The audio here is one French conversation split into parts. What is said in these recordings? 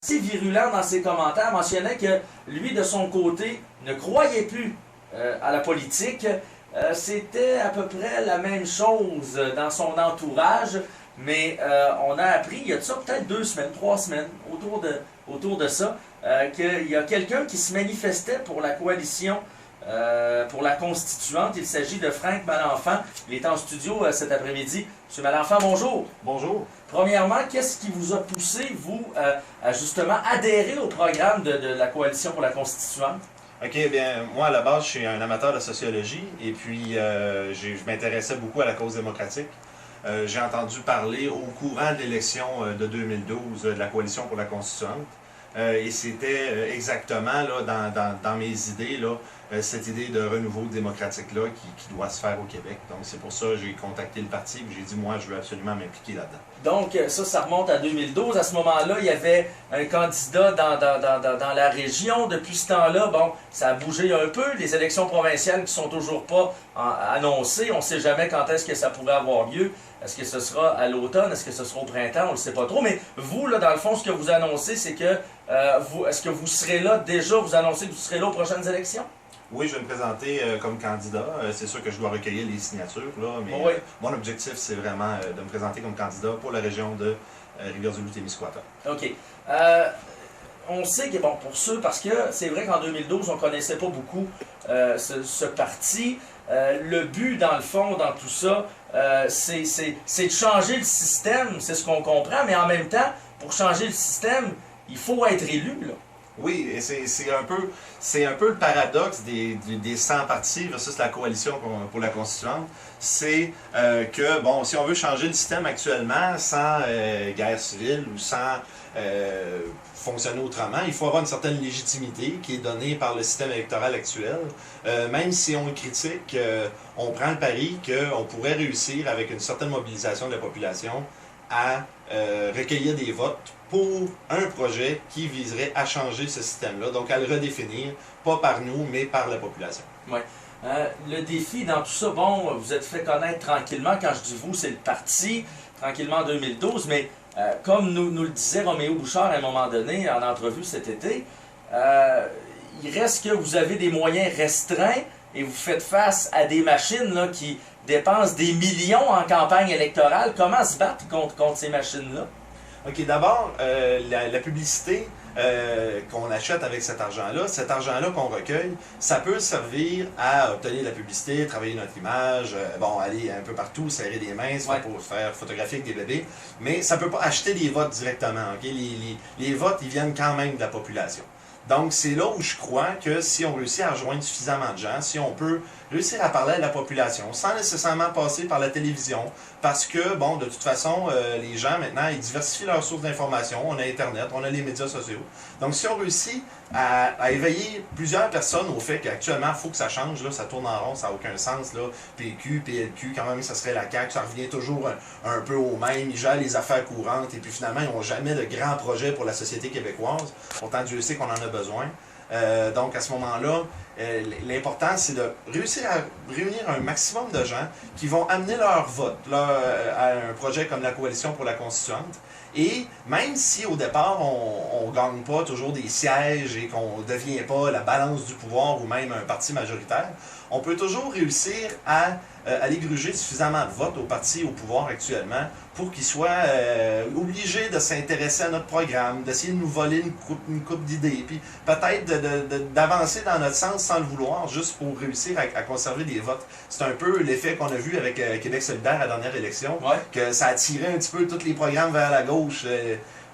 assez virulent dans ses commentaires, mentionnait que lui, de son côté, ne croyait plus à la politique. C'était à peu près la même chose dans son entourage, mais on a appris, il y a de ça peut-être 2 semaines, 3 semaines, autour de ça, qu'il y a quelqu'un qui se manifestait pour la coalition pour la constituante. Il s'agit de Frank Malenfant. Il est en studio cet après-midi. Monsieur Malenfant, bonjour. Bonjour. Premièrement, qu'est-ce qui vous a poussé, vous, à justement adhérer au programme de la coalition pour la constituante? OK, bien, moi, à la base, je suis un amateur de sociologie et puis je m'intéressais beaucoup à la cause démocratique. J'ai entendu parler au courant de l'élection de 2012 de la coalition pour la constituante. Et c'était exactement là, dans mes idées, là, cette idée de renouveau démocratique-là qui doit se faire au Québec. Donc c'est pour ça que j'ai contacté le parti et j'ai dit, moi, je veux absolument m'impliquer là-dedans. Donc ça remonte à 2012. À ce moment-là, il y avait un candidat dans la région. Depuis ce temps-là, bon, ça a bougé un peu. Les élections provinciales qui ne sont toujours pas annoncées. On ne sait jamais quand est-ce que ça pourrait avoir lieu. Est-ce que ce sera à l'automne? Est-ce que ce sera au printemps? On ne le sait pas trop. Mais vous, là, dans le fond, ce que vous annoncez, c'est que est-ce que vous serez là déjà? Vous annoncez que vous serez là aux prochaines élections? Oui, je vais me présenter comme candidat. C'est sûr que je dois recueillir les signatures, là, mais oui. Mon objectif, c'est vraiment de me présenter comme candidat pour la région de Rivière-du-Loup-Témiscouata. OK. On sait que, bon, pour ceux, parce que c'est vrai qu'en 2012, on ne connaissait pas beaucoup ce parti. Le but, dans le fond, dans tout ça, c'est de changer le système, c'est ce qu'on comprend, mais en même temps, pour changer le système, il faut être élu, là. Oui, et c'est un peu le paradoxe des 100 partis versus la coalition pour la constituante. C'est que, bon, si on veut changer le système actuellement sans guerre civile ou sans fonctionner autrement, il faut avoir une certaine légitimité qui est donnée par le système électoral actuel. Même si on le critique, on prend le pari qu'on pourrait réussir avec une certaine mobilisation de la population à recueillir des votes pour un projet qui viserait à changer ce système-là, donc à le redéfinir, pas par nous, mais par la population. Oui. Le défi dans tout ça, bon, vous êtes fait connaître tranquillement, quand je dis vous, c'est le parti, tranquillement en 2012, mais comme nous le disait Roméo Bouchard à un moment donné, en entrevue cet été, il reste que vous avez des moyens restreints et vous faites face à des machines là, qui dépensent des millions en campagne électorale. Comment se battre contre ces machines-là? OK, d'abord, la publicité qu'on achète avec cet argent-là qu'on recueille, ça peut servir à obtenir de la publicité, travailler notre image, bon, aller un peu partout, serrer des mains, pour faire photographier avec des bébés, mais ça ne peut pas acheter des votes directement. OK? Les votes, ils viennent quand même de la population. Donc, c'est là où je crois que si on réussit à rejoindre suffisamment de gens, si on peut réussir à parler à la population sans nécessairement passer par la télévision, parce que, bon, de toute façon, les gens, maintenant, ils diversifient leurs sources d'information. On a Internet, on a les médias sociaux. Donc, si on réussit à éveiller plusieurs personnes au fait qu'actuellement, il faut que ça change, là, ça tourne en rond, ça n'a aucun sens, là, PQ, PLQ, quand même, ça serait la CAQ, ça revient toujours un peu au même, ils gèrent les affaires courantes, et puis finalement, ils n'ont jamais de grands projets pour la société québécoise. Pourtant, Dieu sait qu'on en a besoin. Donc, à ce moment-là, l'important, c'est de réussir à réunir un maximum de gens qui vont amener leur vote à un projet comme la Coalition pour la Constituante. Et même si au départ, on ne gagne pas toujours des sièges et qu'on ne devient pas la balance du pouvoir ou même un parti majoritaire, on peut toujours réussir à aller gruger suffisamment de votes au parti au pouvoir actuellement pour qu'il soit obligé de s'intéresser à notre programme, d'essayer de nous voler une coupe d'idées, puis peut-être d'avancer dans notre sens sans le vouloir, juste pour réussir à conserver des votes. C'est un peu l'effet qu'on a vu avec Québec solidaire à la dernière élection, que ça a tiré un petit peu tous les programmes vers la gauche.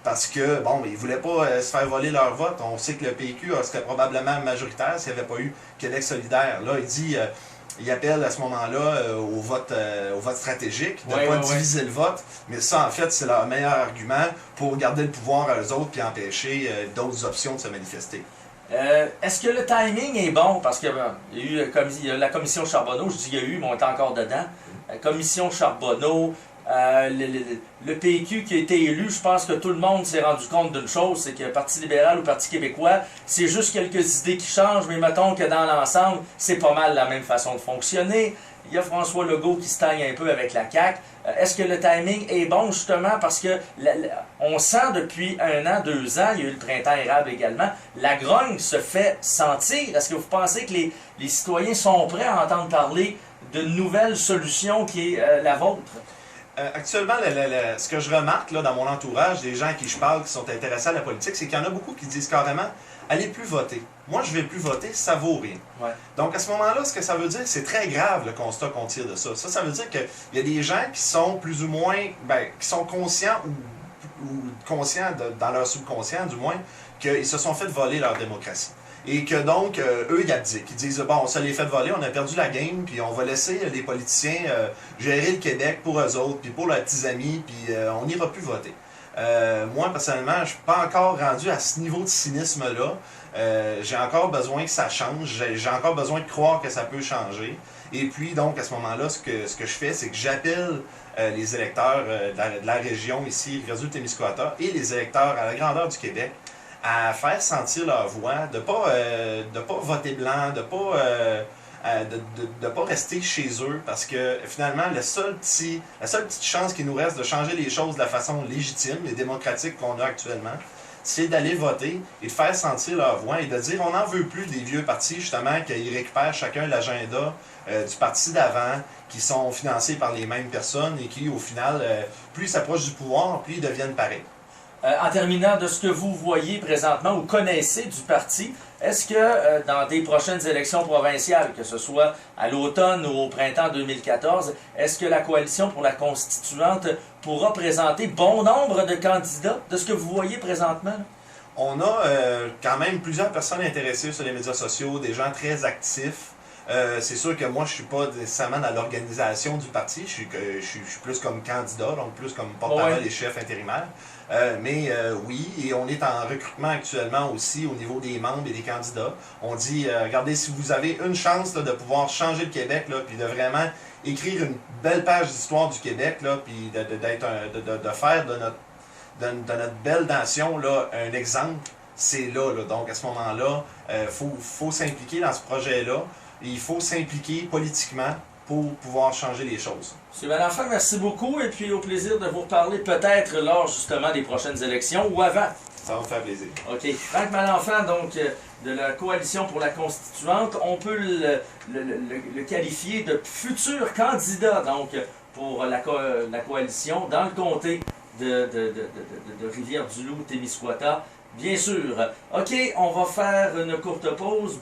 Parce que, bon, ils ne voulaient pas se faire voler leur vote. On sait que le PQ serait probablement majoritaire s'il n'y avait pas eu Québec solidaire. Là, il appelle à ce moment-là au vote stratégique, de ne pas diviser le vote. Mais ça, en fait, c'est leur meilleur argument pour garder le pouvoir à eux autres et empêcher d'autres options de se manifester. Est-ce que le timing est bon? Parce qu'il y a eu la commission Charbonneau, je dis il y a eu, mais on est encore dedans. La commission Charbonneau, le PQ qui a été élu, je pense que tout le monde s'est rendu compte d'une chose, c'est que le Parti libéral ou Parti québécois, c'est juste quelques idées qui changent, mais mettons que dans l'ensemble, c'est pas mal la même façon de fonctionner. il y a François Legault qui se taille un peu avec la CAQ. Est-ce que le timing est bon justement parce que on sent depuis 1 an, 2 ans, il y a eu le printemps érable également, la grogne se fait sentir. Est-ce que vous pensez que les citoyens sont prêts à entendre parler de nouvelles solutions qui est la vôtre? Actuellement, ce que je remarque là, dans mon entourage, des gens à qui je parle qui sont intéressés à la politique, c'est qu'il y en a beaucoup qui disent carrément « allez plus voter ». Moi, je vais plus voter, ça vaut rien. Ouais. Donc, à ce moment-là, ce que ça veut dire, c'est très grave le constat qu'on tire de ça. Ça veut dire qu'il y a des gens qui sont plus ou moins, qui sont conscients ou conscients dans leur subconscient, du moins, qu'ils se sont fait voler leur démocratie. Et que donc, eux, ils abdiquent. Ils disent, bon, on se les fait voler, on a perdu la game, puis on va laisser les politiciens gérer le Québec pour eux autres, puis pour leurs petits amis, puis on n'ira plus voter. Moi, personnellement, je ne suis pas encore rendu à ce niveau de cynisme-là. J'ai encore besoin que ça change, j'ai encore besoin de croire que ça peut changer. Et puis, donc, à ce moment-là, ce que je fais, c'est que j'appelle les électeurs de la région ici, Rivière-du-Loup-Témiscouata, et les électeurs à la grandeur du Québec, à faire sentir leur voix, de pas voter blanc, de pas rester chez eux, parce que finalement, la seule petite chance qui nous reste de changer les choses de la façon légitime et démocratique qu'on a actuellement, c'est d'aller voter et de faire sentir leur voix et de dire on n'en veut plus des vieux partis, justement, qu'ils récupèrent chacun l'agenda du parti d'avant, qui sont financés par les mêmes personnes et qui, au final, plus ils s'approchent du pouvoir, plus ils deviennent pareils. En terminant, de ce que vous voyez présentement ou connaissez du parti, est-ce que dans des prochaines élections provinciales, que ce soit à l'automne ou au printemps 2014, est-ce que la coalition pour la constituante pourra présenter bon nombre de candidats de ce que vous voyez présentement? On a quand même plusieurs personnes intéressées sur les médias sociaux, des gens très actifs. C'est sûr que moi, je suis pas nécessairement dans l'organisation du parti, je suis plus comme candidat, donc plus comme porte-parole et chef intérimaire. Mais oui, et on est en recrutement actuellement aussi au niveau des membres et des candidats. On dit, regardez, si vous avez une chance là, de pouvoir changer le Québec, là, puis de vraiment écrire une belle page d'histoire du Québec, là, puis de faire de notre belle nation là, un exemple, c'est là. Donc à ce moment-là, faut s'impliquer dans ce projet-là. Il faut s'impliquer politiquement pour pouvoir changer les choses. M. Malenfant, merci beaucoup et puis au plaisir de vous reparler peut-être lors justement des prochaines élections ou avant. Ça va me faire plaisir. OK. Franck Malenfant, donc, de la Coalition pour la Constituante, on peut le qualifier de futur candidat donc, pour la coalition dans le comté de Rivière-du-Loup, Témiscouata. Bien sûr. OK, on va faire une courte pause.